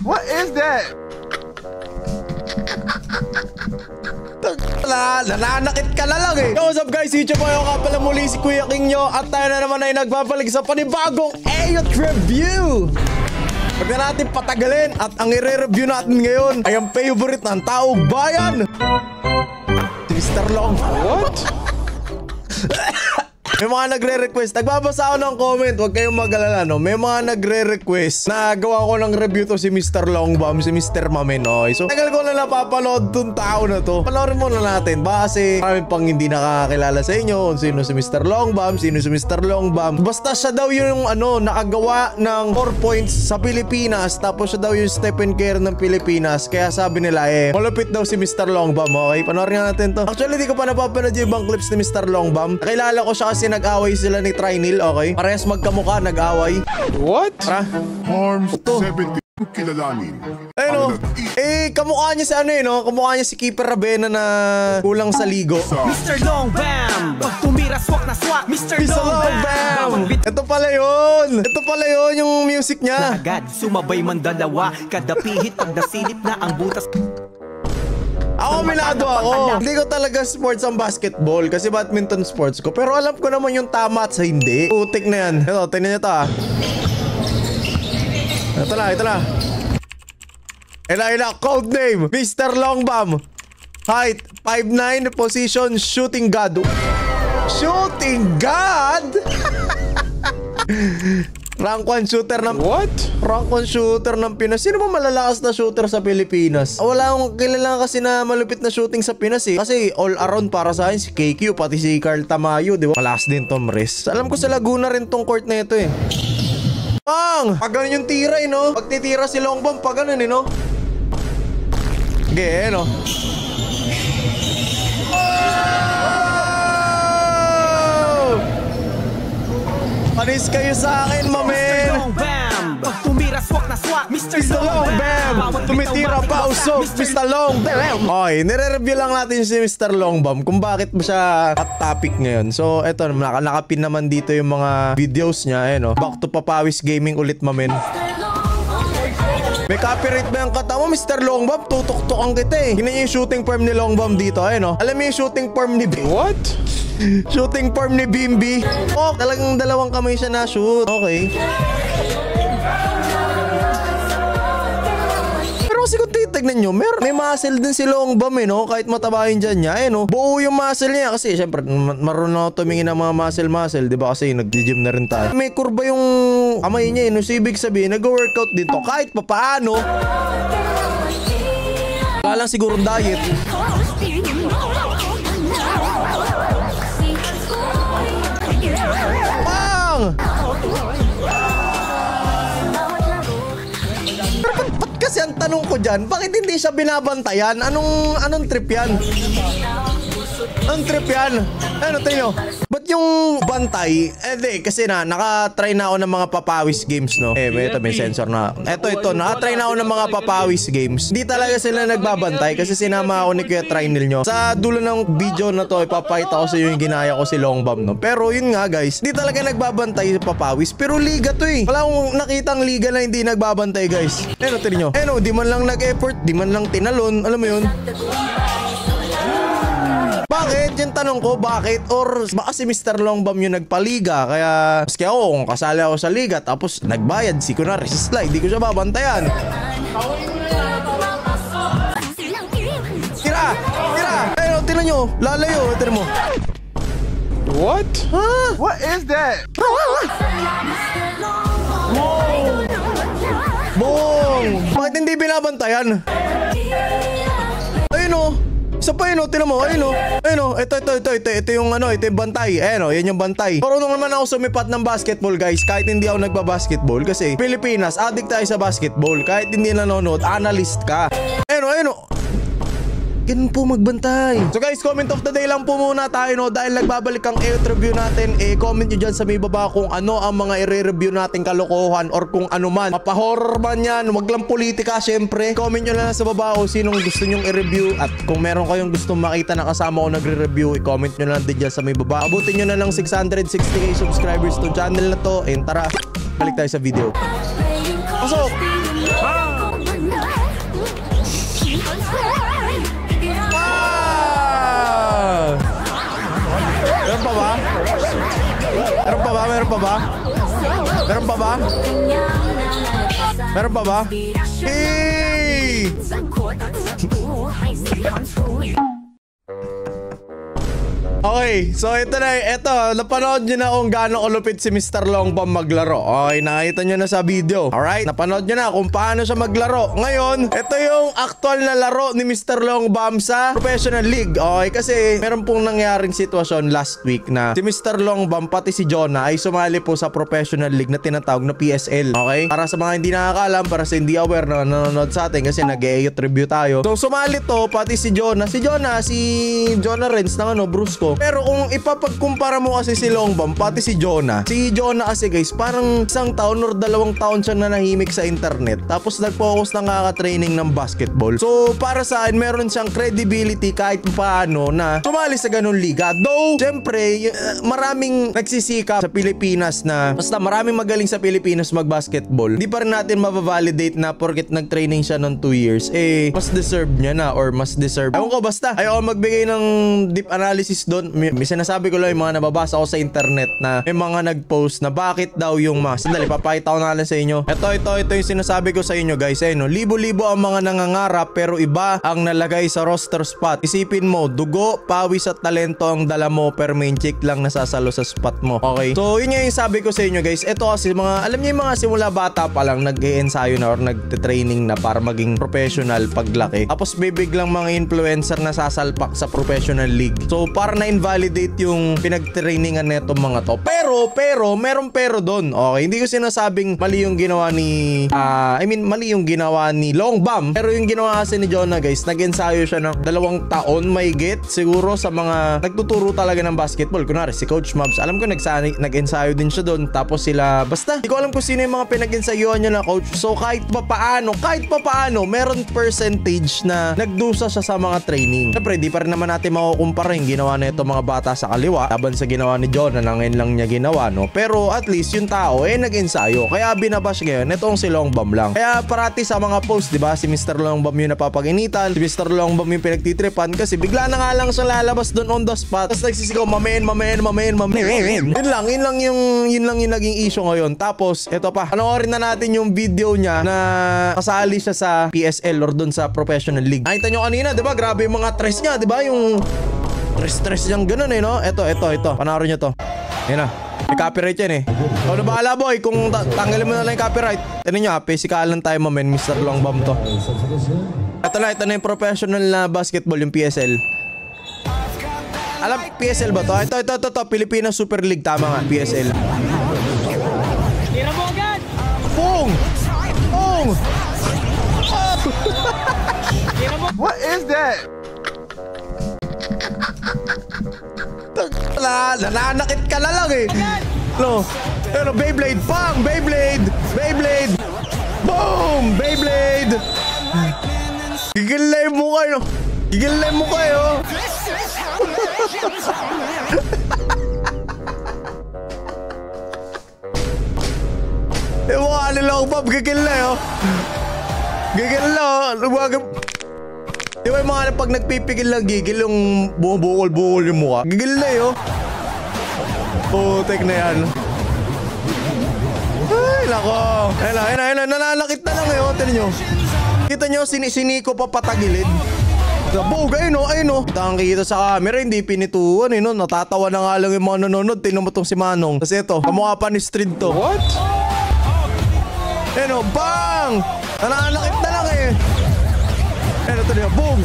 What is that? Nananakit ka na lang eh. Yo, what's up guys? YouTube po yung kapala muli si Kuya King nyo. At tayo na naman ay nagbabalik sa panibagong Ayot Review. Huwag na natin patagalin. At ang i-review natin ngayon ay ang favorite ng taong bayan, si Mr. Long. What? May mga nagre-request. Nagbabasa ako ng comment. Huwag kayong mag-alala, no? May mga nagre-request na gawa ko ng review to si Mr. Longbam, si Mr. Mamen, okay? So, tagal ko na napapanood tong tao na to. Panoorin muna natin. Baka kasi marami pang hindi nakakilala sa inyo kung sino si Mr. Longbam, sino si Mr. Longbam. Basta siya daw yung nakagawa ng 4 points sa Pilipinas. Tapos siya daw yung Stephen Curry ng Pilipinas. Kaya sabi nila, malupit daw si Mr. Longbam, okay? Panoorin natin to. Actually, di ko pa napapanood yung ibang clips ni Mr. Longbam. Nakilala ko siya kasi nag-away sila ni Trinil, okay? Parehas magkamukha, nag-away. What? Tara. Harms 70 kilalanin. Ayun, kamukha niya si no? Kamukha niya si Keeper Ravena na kulang sa ligo. Mr. Longbam! Tumira swak na swak, Mr. Longbam! Ito pala yun! Ito pala yun yung music niya. Agad, sumabay man dalawa, kada pihit pag nasilip na ang butas. Ako, minado ako. Hindi ko talaga sports ang basketball kasi badminton sports ko. Pero alam ko naman yung tama at sa hindi. Putik na yan. Ito, tingnan nyo ito ah. Ito na. Ila, code name, Mr. Longbam. Height, 5'9", position, shooting guard. Shooting guard? Rank 1 shooter ng... What? Rank 1 shooter ng Pinas. Sino ba malalakas na shooter sa Pilipinas? Wala akong kilala kasi na malupit na shooting sa Pinas eh. Kasi all around para sa akin si KQ, pati si Carl Tamayo, di ba? Malakas din Tom Rez. Alam ko sa Laguna rin tong court na ito eh. Pag ganun yung tira eh, no? Pag titira si Longbam, pag ganun eh, no? Okay, no? Panis kayo sa akin, mamen! Tumira swak na swak, Mr. Longbam! Tumitira pa usok, Mr. Longbam! Okay, nire-review lang natin si Mr. Longbam kung bakit ba siya hot topic ngayon. So, eto, nakapin naman dito yung mga videos niya. No? Back to Papawis Gaming ulit, mamen. May copyright ba yung kata mo, Mr. Longbam? Tutok-tokan kita eh. Tingnan niyo yung shooting form ni Longbam dito, no? Alam mo yung shooting form ni What? Shooting form ni Bimby. Oh, talagang dalawang kamay siya na shoot. Okay. Pero kasi kung titignan nyo, may muscle din si Longbam no? Kahit matabahin dyan niya, no? Buo yung muscle niya. Kasi syempre, marunong ako tumingin ng mga muscle, diba? Kasi nag-gym na rin tayo. May kurba yung kamay niya, no? So, ibig sabihin, nag-workout din to. Kahit papaano. Wala lang siguro diet. Kasi ang tanong ko dyan, bakit hindi siya binabantayan? Anong trip yan? Anong trip yan? Ano tayo? Ba't yung bantay? Kasi nakatry na ako ng mga Papawis games, no? May sensor na. Ito, nakatry na ako ng mga Papawis games. Hindi talaga sila nagbabantay kasi sinama ako ni Kuya Trinil nyo. Sa dulo ng video na to, ipapakita ko sa iyo yung ginaya ko si Longbam, no? Pero yun nga, guys, hindi talaga nagbabantay sa Papawis. Pero liga to eh. Wala akong nakitang liga na hindi nagbabantay, guys. Tingnan nyo. Di man lang nag-effort, di man lang tinalon. Alam mo yun? Bakit? Yung tanong ko, bakit? Or baka si Mr. Longbam yung nagpaliga. Kaya, maski ako, kung kasali ako sa liga, tapos nagbayad, si kunwari, si Sly, di ko siya babantayan. Tira! Tinan nyo, lalayo, tinan mo. What? Huh? What is that? Boom! Bakit hindi binabantayan? Ayun o. Isa pa yun, tinan mo, ayun o. Ito yung ito yung bantay. Ayun o, yan yung bantay. Marunong naman ako sumipat ng basketball, guys. Kahit hindi ako nagbabasketball. Kasi Pilipinas, addict tayo sa basketball. Kahit hindi nanonood, analyst ka. Ayun o. Ganun po magbantay. So guys, comment of the day lang po muna tayo, no? Dahil nagbabalik ang Ayot review natin, comment nyo dyan sa may baba kung ano ang mga i-review natin kalokohan or kung ano man. Mapa-horror man yan, wag lang politika, syempre. Comment nyo lang sa baba kung sinong gusto nyong i-review. At kung meron kayong gustong makita na kasama ko nagre-review, i-comment nyo lang din dyan sa may baba. Abutin nyo na ng 660k subscribers to channel na to. And tara, balik tayo sa video. Pasok! pa ba? Meron pa ba? Meron pa ba? Meron pa ba? Meron pa ba? Hey! Okay, so ito na, napanood nyo na kung gaano kalupit si Mr. Longbomb maglaro. Okay, nakita nyo na sa video. Alright, napanood nyo na kung paano siya maglaro. Ngayon, ito yung actual na laro ni Mr. Longbomb sa Professional League. Okay, kasi meron pong nangyaring sitwasyon last week na si Mr. Longbomb pati si Jonah ay sumali po sa Professional League na tinatawag na PSL. Okay, para sa mga hindi nakakaalam, para sa hindi aware na nanonood sa atin kasi nag-e-youth review tayo. So sumali to, pati si Jonah. Si Jonah Renz ng Brusco. Pero kung ipapagkumpara mo kasi si Longbomb pati si Jonah kasi guys parang 1 taon or 2 taon siyang nanahimik sa internet tapos nag-focus na kaka-training ng basketball. So para sa akin meron siyang credibility kahit paano na sumali sa ganun liga. Though syempre maraming nagsisikap sa Pilipinas na basta maraming magaling sa Pilipinas mag-basketball. Hindi pa rin natin mabavalidate na porket nag-training siya ng 2 years mas deserve niya na or mas deserve. Ewan ko basta ayoko magbigay ng deep analysis doon. May sinasabi ko lang yung mga nababasa ko sa internet na may mga nag-post na bakit daw yung mga sandali, papakita ko na lang sa inyo. Ito yung sinasabi ko sa inyo guys. Ayun, no? Libo-libo ang mga nangangarap pero iba ang nalagay sa roster spot. Isipin mo, dugo, pawis at talento ang dala mo pero main chick lang nasasalo sa spot mo. Okay? So yun yung sabi ko sa inyo guys. Ito kasi alam niyo yung mga simula bata pa lang nag-e-ensayo na or nag-training na para maging professional paglaki. Tapos bibiglang mga influencer na sasalpak sa professional league. So para na invalidate yung pinag-trainingan netong mga to. Pero merong pero doon. Okay, hindi ko sinasabing mali yung ginawa ni mali yung ginawa ni Longbomb. Pero yung ginawa kasi ni Jonah guys, nag-ensayo siya ng 2 taon mahigit siguro sa mga nagtuturo talaga ng basketball. Kunwari si Coach Mabs, alam ko nag-ensayo din siya doon. Tapos sila, basta hindi ko alam kung sino yung mga pinag-ensayuhan niya na coach. So kahit pa paano, meron percentage na nagdusa siya sa mga training. Siyempre, di pa rin naman natin makukumpara yung ginawa na ito mga bata sa kaliwa laban sa ginawa ni Jonah na ngayon lang niya ginawa, no? Pero at least yung tao nag-ensayo. Kaya binabash ngayon itong si Longbomb lang. Kaya parati sa mga post, di ba? Si Mr. Longbomb yung napapaginitan, si Mr. Longbomb yung pinagtitripan kasi bigla na nga lang siya lalabas doon on the spot. Tapos nagsisigaw, mamen. Yun lang yung naging issue ngayon. Tapos ito pa, panoorin na natin yung video niya na kasali siya sa PSL or doon sa Professional League. Nakita nyo kanina, di ba? Grabe yung mga tres niya, di ba? Yung stress niyang ganun no? Ito. Panoorin nyo to. Yan na. May copyright yan Ikaw na bahala boy kung tanggalin mo na lang yung copyright. Tignan nyo pisikalan tayo mamen, Mr. Longbomb to. Ito na yung professional na basketball, yung PSL. Alam, PSL ba to? Ito. Pilipinas Super League, tama nga, PSL. Tira mo agad! Boom! What is that? Nananakit ka na lang No. Pero Beyblade, bang! Beyblade! Boom! Beyblade! Gigilay mo kayo. Ewan nila ako, Bob. Gigilay Di ba yung mga pag nagpipigil lang gigil yung bumubukol-bukol yung mukha? Gigil na putek na yan. Ay, nako. Ayun, nananakit na lang Tignan nyo. Kita nyo, siniko pa patagilid. Sabog, ayun. Kita sa camera, hindi pinituan Natatawa na nga lang yung mga nanonood. Tingnan mo tong si Manong. Kasi ito, kamukha pa ni Street to. What? Bang! Nananakit na lang Ito niya, boom!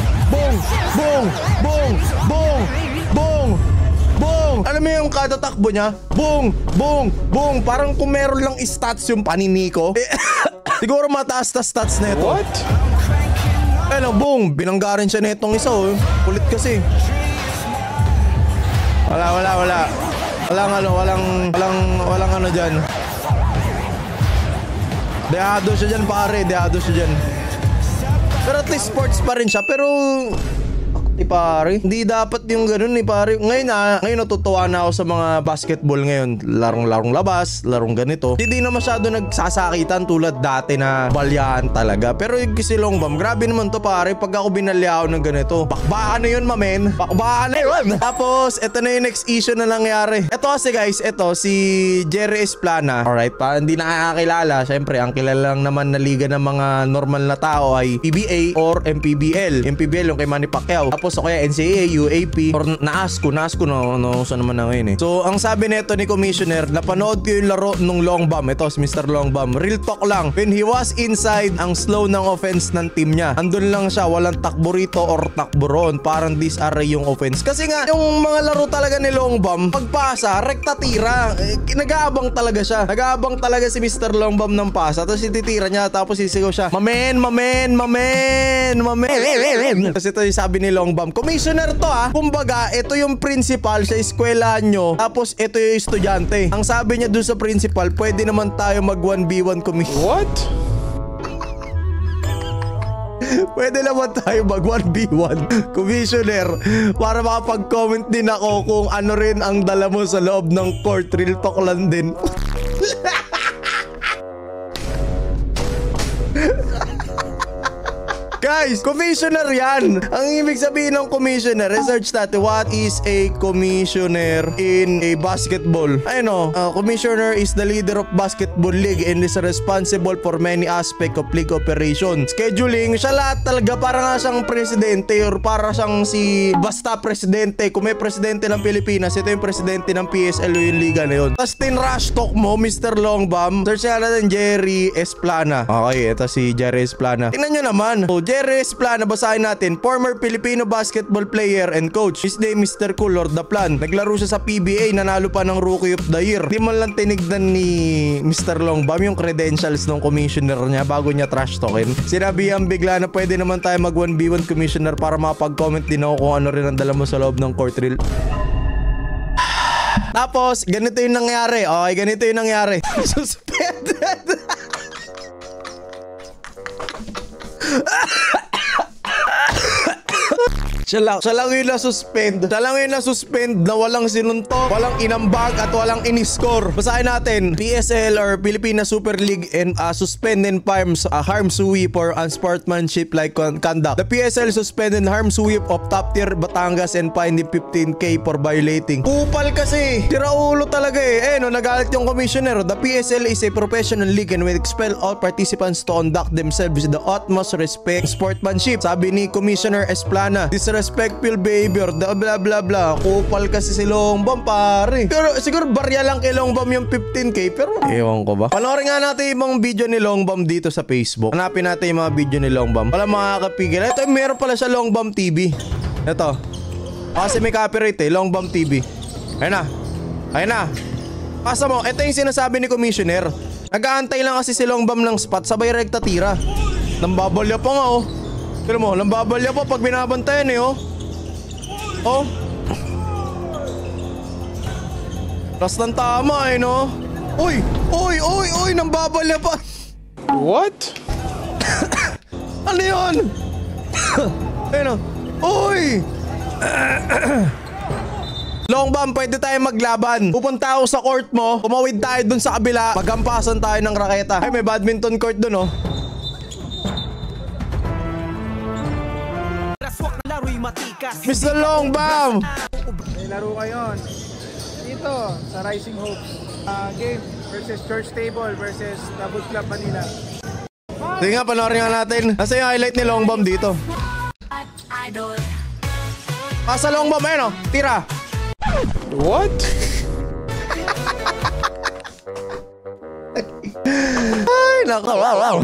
Alam mo yung kada takbo niya? Boom! Parang kung meron lang stats yung paniniko. Siguro mataas na stats na ito. What? Boom! Binanggarin siya na itong isa Kulit kasi. Wala. Walang ano dyan. Dehado siya dyan pare, Pero at least sports pa rin siya. Pero pare. Hindi dapat yung ganun ni pare. Ngayon natutuwa na ako sa mga basketball ngayon. Larong labas, larong ganito. Hindi na masyado nagsasakitan tulad dati na balyahan talaga. Pero yung si Longbam, grabe naman to pare. Pag ako binalyaw ng ganito, bakbaan na yun mamen. Bakbaan na yun. Tapos, ito na yung next issue na nangyari. Ito kasi guys, ito si Jerry Esplana. Alright pa, hindi nakakakilala. Siyempre, ang kilala lang naman na liga ng mga normal na tao ay PBA or MPBL. MPBL yung kay Manny Pacquiao. Tapos o kaya NCAA, UAP or NASCO saan naman na ngayon eh. So ang sabi nito ni Commissioner, napanood ko yung laro nung Longbam. Ito si Mr. Longbam. Real talk lang. When he was inside, ang slow ng offense ng team niya. Andun lang siya, walang takbo rito or takbo roon. Parang disarray yung offense. Kasi nga, yung mga laro talaga ni Longbam, pagpasa, rekta tira. Nag-aabang talaga siya. Nag-aabang talaga si Mr. Longbam ng pasa. Tapos ititira niya, tapos sisigaw siya, Mamen. Kasi ito yung sabi ni Longbam, Commissioner to kumbaga, ito yung principal sa eskwela nyo, tapos ito yung estudyante. Ang sabi niya dun sa principal, pwede naman tayo mag 1v1 commission. What? Pwede naman tayo mag 1v1 Commissioner para makapag-comment din ako kung ano rin ang dala mo sa loob ng court. Real talk lang din. Guys, commissioner yan. Ang ibig sabihin ng commissioner, research natin, what is a commissioner in a basketball? Commissioner is the leader of basketball league and is responsible for many aspects of league operation. Scheduling, siya lahat talaga, para nga siyang presidente or para siyang basta presidente. Kung may presidente ng Pilipinas, ito yung presidente ng PSL o yung liga na yun. Tapos tin-rush talk mo, Mr. Longbam, search nga natin Jerry Esplana. Okay, ito si Jerry Esplana. Tingnan nyo naman. Jerry Esplana, basahin natin. Former Filipino basketball player and coach. His name Mr. Cool or The Plan. Naglaro siya sa PBA, nanalo pa ng Rookie of the Year. Di man lang tinignan ni Mr. Longbam yung credentials ng commissioner niya bago niya trash talkin. Sinabihan bigla na pwede naman tayo mag 1v1 commissioner para mapag-comment din ako kung ano rin ang dala mo sa loob ng court reel. Tapos, ganito yung nangyari. Okay, ganito yung nangyari. Suspended. Siya lang yung na-suspend. Siya lang yung na-suspend na walang sinuntok, walang inambag at walang in-score. Basahin natin. PSL or Philippine Super League and suspend and harm sweep for unsportsmanship like conduct. The PSL suspended harm sweep of top tier Batangas and fined 15K for violating. Kupal kasi. Tiraulo talaga eh. Nagalit yung commissioner. The PSL is a professional league and will expel all participants to conduct themselves with the utmost respect sportsmanship. Sabi ni Commissioner Esplana, disrespectful behavior, blah blah blah. Kupal kasi si Longbam pare. Pero siguro barya lang kay Longbam yung 15K, pero ewan ko ba. Panoorin nga natin yung video ni Longbam dito sa Facebook. Hanapin natin yung mga video ni Longbam. Wala makakapigil. Ito, meron pala siya Longbam TV. Ito. Kasi may copyright Longbam TV. Ayun na. Kasa mo, ito yung sinasabi ni Commissioner. Nag-aantay lang kasi si Longbam ng spot, sabay rekta tira. Nambabalya pa nga Pero mo, nambabalya pa pag binabantayan Plus ng tama no? Uy, nambabalya pa. What? Ano yun? Ayun Uy! Longbam, pwede tayo maglaban. Pupunta ako sa court mo, kumawid tayo dun sa kabila, pagampasan tayo ng raketa. Ay, may badminton court dun Mr. Longbam! May laro kayo dito sa Rising Hopes. Game versus Church Table versus Tabut Club Manila. Sige nga, panoorin nga natin. Nasa yung highlight ni Longbam dito. Pasa Longbam, tira. What? Ay, nako.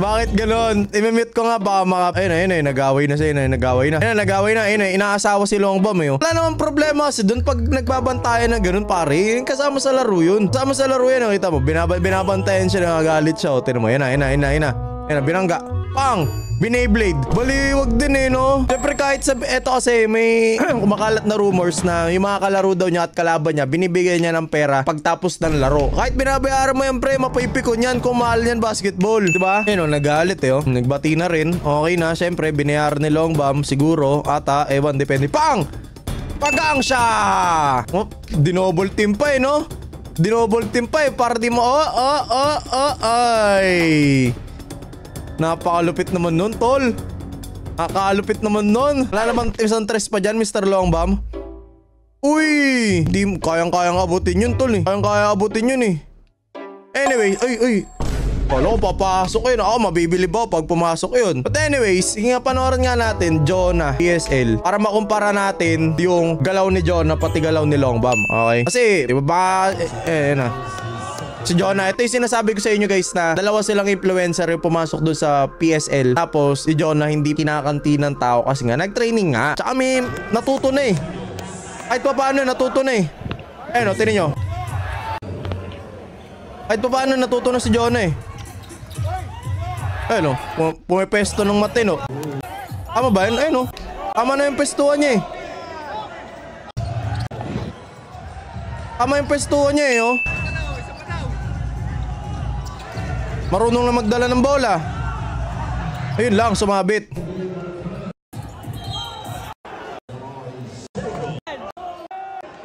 Bakit ganun? I-mute ko nga ba ayun, nag-away na siya. Nag-away na. Inaasawa si Longbam Wala namang problema kasi doon pag nagbabantayan na ganun pare. Kasama sa laro yun. Kasama sa laro yan. Kita mo, binabantayan siya, nagagalit siya. Tinan mo, yan na. Binangga. Pang! Beyblade. Baliwag din eh, no? Siyempre kahit sa... Eto kasi may kumakalat na rumors na yung mga kalaro daw niya at kalaban niya, binibigyan niya ng pera pagtapos ng laro. Kahit binabayaran mo yung pre, mapipikon yan kung mahal yan basketball. Diba? Ayun, nagalit eh, oh. Nagbati na rin. Okay na, siyempre, binayaran ni Long Bomb. Siguro, ata, ewan, depende. Pang! Pagang siya! Oh, dinouble team pa eh, no? Dinouble team pa eh. Para di mo... Ay! Napakalupit naman nun, tol. Napakalupit naman nun. Wala naman isang tres pa dyan, Mr. Longbam. Uy! Di kayang-kayang abutin yun, tol eh. Kayang-kayang abutin yun eh. Anyway, ay. Kala ko papasok yun. Ako, mabibili ba pag pumasok yun? But anyways, panoorin nga natin Jonah PSL para makumpara natin yung galaw ni Jonah pati galaw ni Longbam. Okay? Kasi, di ba na. Si Jonah, ito yung sinasabi ko sa inyo guys na dalawa silang influencer yung pumasok doon sa PSL. Tapos si Jonah hindi kinakanti ng tao kasi nga nag-training nga. Tsaka may natuto na eh. Kahit pa paano natuto na eh. Ayun o, tinan nyo. Kahit pa paano natuto na si Jonah eh. Ayun o, pumipesto ng matino. Tama ba yun? Ayun o. Tama na yung pestuhan niya eh. Tama yung pestuhan niya eh o. Marunong na magdala ng bola. Ayun lang, sumabit.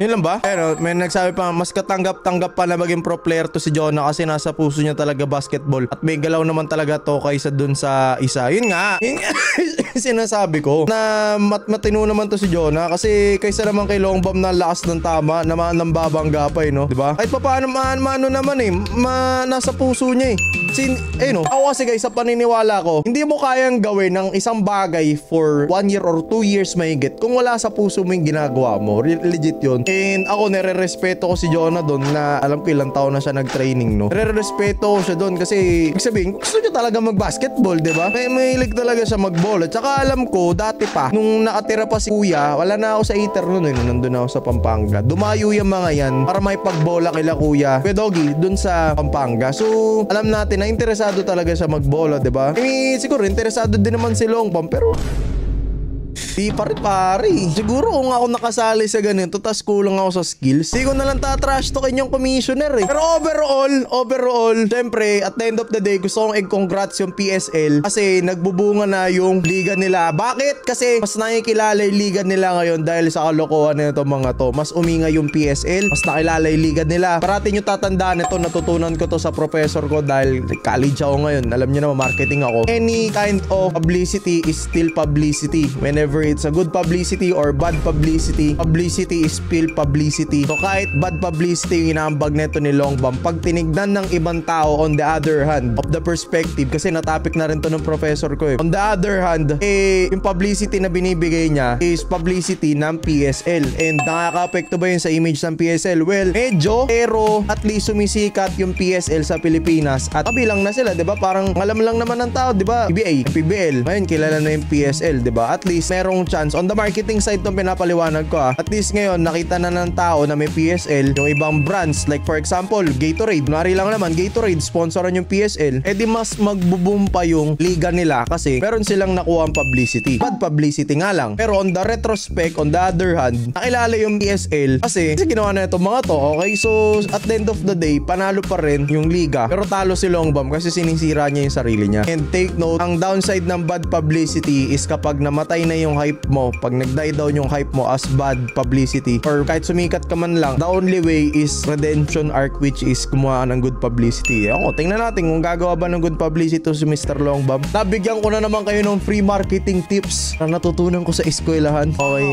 Yun lang ba? Pero may nagsabi pa, mas katanggap-tanggap pa na maging pro player to si Jonah kasi nasa puso niya talaga basketball. At may galaw naman talaga to kaysa dun sa isa. Yun nga. Sinasabi ko na matino naman to si Jonah kasi kaysa naman kay Longbam na lakas ng tama na nambabangga pa eh, no? Diba? Kahit pa paano maano naman eh. Nasa puso niya eh. No? Ako kasi guys, sa paniniwala ko, hindi mo kayang gawin ng isang bagay for 1 year or 2 years mahigit kung wala sa puso mo yung ginagawa mo. Legit yun. And ako nire-respeto ko si Jonah doon na alam ko ilang taon na siya nag-training, no? Nire-respeto ko siya doon kasi ibig sabihin, gusto niya talaga mag-basketball, diba? May hilig talaga siya mag-ball. At saka alam ko, dati pa, nung nakatira pa si kuya, wala na ako sa iter noon eh, nandun ako sa Pampanga. Dumayo yung mga yan para may pagbola kila kuya Doggy doon sa Pampanga. So, alam natin na interesado talaga siya magbola, diba? Siguro interesado din naman si Longbam, pero di pare-pare. Siguro kung ako nakasali sa ganito tas kulang ako sa skills, di ko na lang tatrash talkin yung commissioner eh. Pero overall, syempre at the end of the day gusto kong i-congrats yung PSL kasi nagbubunga na yung liga nila. Bakit? Kasi mas nakikilala yung liga nila ngayon dahil sa kalokohan na ito mga to. Mas uminga yung PSL, mas nakilala yung liga nila. Parati nyo tatandaan ito, natutunan ko to sa professor ko dahil college ako ngayon. Alam nyo naman, marketing ako. Any kind of publicity is still publicity. Whenever it's a good publicity or bad publicity, publicity is still publicity. So kahit bad publicity yung inaambag neto ni Longbam, pag tinignan ng ibang tao on the other hand of the perspective, kasi natapik na rin to ng professor ko eh. On the other hand, yung publicity na binibigay niya is publicity ng PSL. And nakaka-apekto ba yun sa image ng PSL? Well, medyo, pero at least sumisikat yung PSL sa Pilipinas at kabilang na sila, 'di ba? Parang alam lang naman ng tao, 'di ba? PBL. Ngayon kilala na yung PSL, 'di ba? At least merong chance on the marketing side tong pinapaliwanag ko At least ngayon nakita na ng tao na may PSL yung ibang brands like for example Gatorade. Nari lang naman Gatorade sponsoran yung PSL. Eh di mas magbo-boom pa yung liga nila kasi meron silang nakuha ang publicity. Bad publicity nga lang. Pero on the retrospect, on the other hand, nakilala yung PSL kasi ginawa na itong mga to. Okay, so at the end of the day, panalo pa rin yung liga. Pero talo si Longbam kasi sinisira niya yung sarili niya. And take note, ang downside ng bad publicity is kapag namatay na yung hype mo, pag nag-die down yung hype mo as bad publicity, or kahit sumikat ka man lang, the only way is redemption arc, which is kumuha ng good publicity. Ako, tingnan natin kung gagawa ba ng good publicity si Mr. Longbam. Nabigyan ko na naman kayo ng free marketing tips na natutunan ko sa eskwelahan. Okay,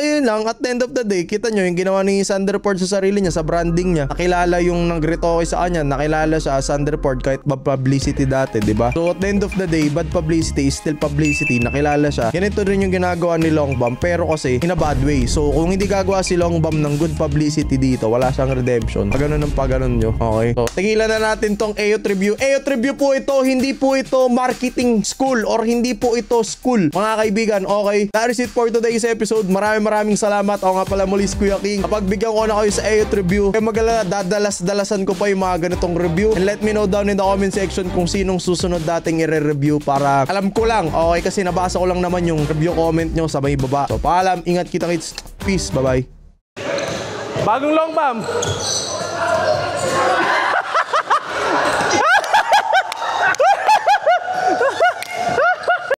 ayun lang, at the end of the day, kita nyo yung ginawa ni Sanderford sa sarili niya, sa branding niya. Nakilala yung nag-retoke sa kanya, nakilala siya as Sanderford kahit bad publicity dati, diba? So at the end of the day, bad publicity is still publicity. Nakilala siya. Ganito rin yung ginagawa ginagawa ni Longbam, pero kasi in a bad way. So kung hindi gagawa si Longbam ng good publicity dito, wala siyang redemption. Paganon ng paganon nyo. Okay. So tigilan na natin tong AOT review. AOT review po ito, hindi po ito marketing school or hindi po ito school. Mga kaibigan, okay. That is it for today's episode. Maraming salamat. Ako nga pala muli si Kuya King. Kapag bigyan ko na kayo sa AOT review, kaya magalala, dadalas-dalasan ko pa yung mga ganitong review. And let me know down in the comment section kung sinong susunod dating i-review para alam ko lang. Okay, kasi nabasa ko lang naman yung review comment nyo sa may baba. So paalam, ingat kita kids. Peace, bye-bye. Bagong Longbam.